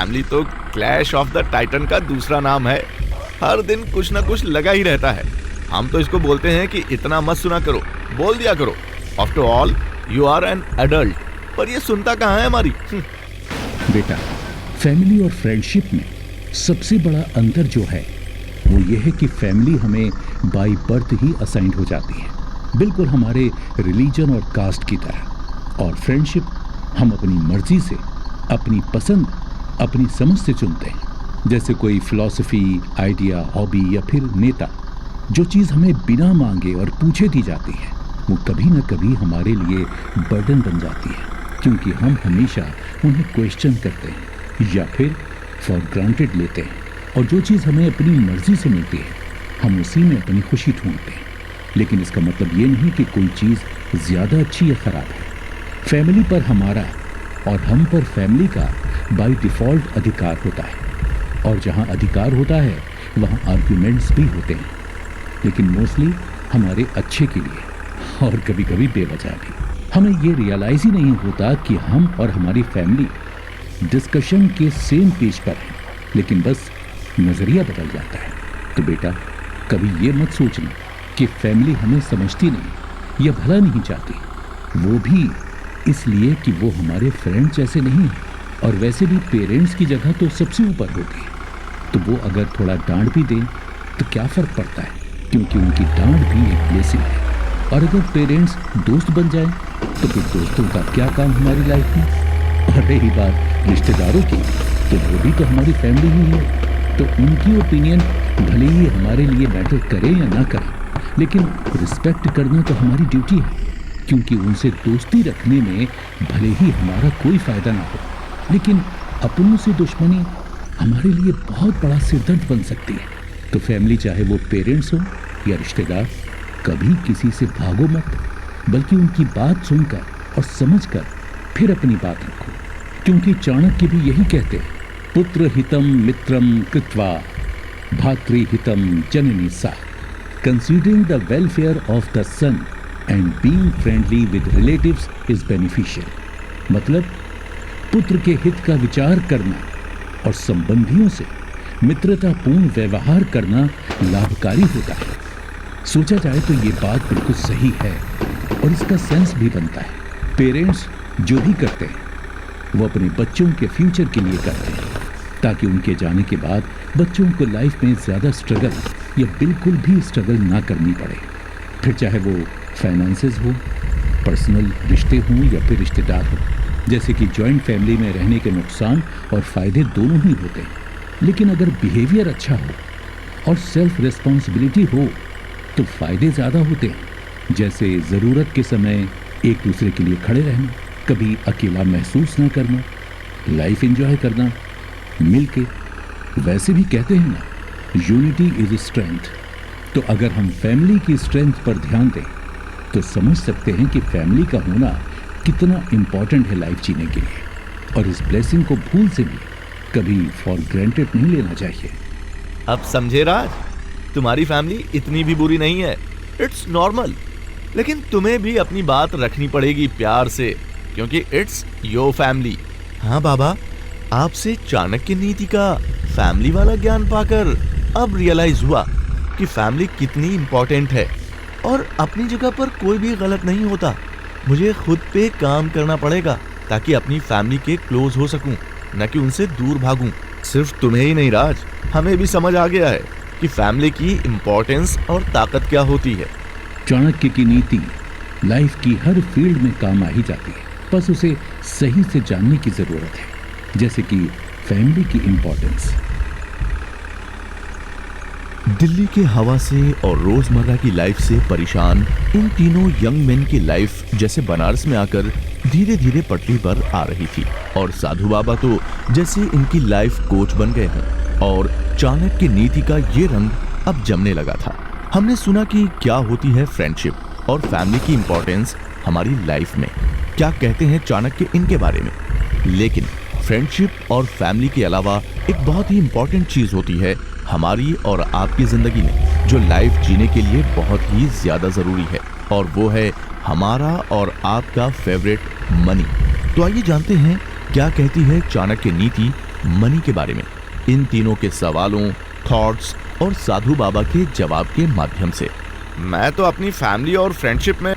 Family तो clash of the Titan का दूसरा नाम है। हर दिन कुछ ना कुछ लगा ही रहता है। हम तो इसको बोलते हैं कि इतना मत सुना करो, बोल दिया करो। After all you are an adult. पर ये सुनता कहाँ है हमारी। बेटा, फैमिली और फ्रेंडशिप में सबसे बड़ा अंतर जो है वो ये है कि फैमिली हमें बाय बर्थ ही असाइंड हो जाती है, बिल्कुल हमारे रिलीजन और कास्ट की तरह। और फ्रेंडशिप हम अपनी मर्जी से, अपनी पसंद, अपनी समझ से चुनते हैं। जैसे कोई फिलॉसफी, आइडिया, हॉबी या फिर नेता। जो चीज़ हमें बिना मांगे और पूछे दी जाती है वो कभी ना कभी हमारे लिए बर्डन बन जाती है, क्योंकि हम हमेशा उन्हें क्वेश्चन करते हैं या फिर फॉर ग्रांटेड लेते हैं। और जो चीज़ हमें अपनी मर्जी से मिलती है हम उसी में अपनी खुशी ढूंढते हैं। लेकिन इसका मतलब ये नहीं कि कोई चीज़ ज़्यादा अच्छी या ख़राब है। फैमिली पर हमारा और हम पर फैमिली का बाय डिफ़ॉल्ट अधिकार होता है, और जहाँ अधिकार होता है वहाँ आर्ग्यूमेंट्स भी होते हैं, लेकिन मोस्टली हमारे अच्छे के लिए और कभी कभी बेवजह भी। हमें ये रियलाइज़ ही नहीं होता कि हम और हमारी फैमिली डिस्कशन के सेम पेज पर हैं, लेकिन बस नज़रिया बदल जाता है। तो बेटा, कभी ये मत सोचना कि फैमिली हमें समझती नहीं या भला नहीं चाहती। वो भी इसलिए कि वो हमारे फ्रेंड जैसे नहीं हैं, और वैसे भी पेरेंट्स की जगह तो सबसे ऊपर होती है। तो वो अगर थोड़ा डांट भी दें तो क्या फ़र्क पड़ता है, क्योंकि उनकी डांट भी एक ब्लेसिंग है। और अगर पेरेंट्स दोस्त बन जाएं तो फिर दोस्तों का क्या काम हमारी लाइफ में। और रही बात रिश्तेदारों की, तो वो भी तो हमारी फैमिली ही है। तो उनकी ओपिनियन भले ही हमारे लिए मैटर करे या ना करे, लेकिन रिस्पेक्ट करना तो हमारी ड्यूटी है, क्योंकि उनसे दोस्ती रखने में भले ही हमारा कोई फ़ायदा ना हो, लेकिन अपनों से दुश्मनी हमारे लिए बहुत बड़ा सिरदर्द बन सकती है। तो फैमिली, चाहे वो पेरेंट्स हो या रिश्तेदार, कभी किसी से भागो मत, बल्कि उनकी बात सुनकर और समझकर फिर अपनी बात रखो। क्योंकि चाणक्य भी यही कहते हैं, पुत्र हितम मित्रम कृत्वा भातृहितम जननी सा, considering the welfare of the son and being friendly with relatives is beneficial. मतलब पुत्र के हित का विचार करना और संबंधियों से मित्रतापूर्ण व्यवहार करना लाभकारी होता है। सोचा जाए तो ये बात बिल्कुल सही है और इसका सेंस भी बनता है। पेरेंट्स जो भी करते हैं वो अपने बच्चों के फ्यूचर के लिए करते हैं, ताकि उनके जाने के बाद बच्चों को लाइफ में ज़्यादा स्ट्रगल या बिल्कुल भी स्ट्रगल ना करनी पड़े। फिर चाहे वो फाइनेंसेस हो, पर्सनल रिश्ते हों या फिर रिश्तेदार हो। जैसे कि जॉइंट फैमिली में रहने के नुकसान और फ़ायदे दोनों ही होते हैं, लेकिन अगर बिहेवियर अच्छा हो और सेल्फ रिस्पॉन्सिबिलिटी हो तो फ़ायदे ज़्यादा होते हैं। जैसे ज़रूरत के समय एक दूसरे के लिए खड़े रहना, कभी अकेला महसूस ना करना, लाइफ एंजॉय करना मिल के। वैसे भी कहते हैं ना, यूनिटी इज़ स्ट्रेंथ। तो अगर हम फैमिली की स्ट्रेंथ पर ध्यान दें तो समझ सकते हैं कि फैमिली का होना कितना इम्पॉर्टेंट है लाइफ जीने के लिए, और इस ब्लेसिंग को भूल से भी कभी फॉर ग्रांटेड नहीं लेना चाहिए। अब समझे राज, तुम्हारी फैमिली इतनी भी बुरी नहीं है, इट्स नॉर्मल। लेकिन तुम्हें भी अपनी बात रखनी पड़ेगी प्यार से, क्योंकि इट्स योर फैमिली। हाँ बाबा, आपसे चाणक्य नीति का फैमिली वाला ज्ञान पाकर अब रियलाइज हुआ कि फैमिली कितनी इम्पोर्टेंट है, और अपनी जगह पर कोई भी गलत नहीं होता। मुझे खुद पे काम करना पड़ेगा ताकि अपनी फैमिली के क्लोज हो सकूं, न कि उनसे दूर भागूं। सिर्फ तुम्हें ही नहीं राज, हमें भी समझ आ गया है कि फैमिली की इम्पोर्टेंस और ताकत क्या होती है। चाणक्य की नीति लाइफ की हर फील्ड में काम आ ही जाती है, बस उसे सही से जानने की ज़रूरत है। जैसे कि फैमिली की इम्पोर्टेंस। दिल्ली के हवा से और रोजमर्रा की लाइफ से परेशान इन तीनों यंग मेन की लाइफ जैसे बनारस में आकर धीरे धीरे पटरी पर आ रही थी, और साधु बाबा तो जैसे इनकी लाइफ कोच बन गए हैं, और चाणक्य नीति का ये रंग अब जमने लगा था। हमने सुना कि क्या होती है फ्रेंडशिप और फैमिली की इम्पोर्टेंस हमारी लाइफ में। क्या कहते हैं चाणक्य इनके बारे में। लेकिन फ्रेंडशिप और फैमिली के अलावा एक बहुत ही इम्पोर्टेंट चीज़ होती है हमारी और आपकी ज़िंदगी में, जो लाइफ जीने के लिए बहुत ही ज़्यादा ज़रूरी है, और वो है हमारा और आपका फेवरेट मनी। तो आइए जानते हैं क्या कहती है चाणक्य नीति मनी के बारे में, इन तीनों के सवालों, थॉट्स और साधु बाबा के जवाब के माध्यम से। मैं तो अपनी फैमिली और फ्रेंडशिप में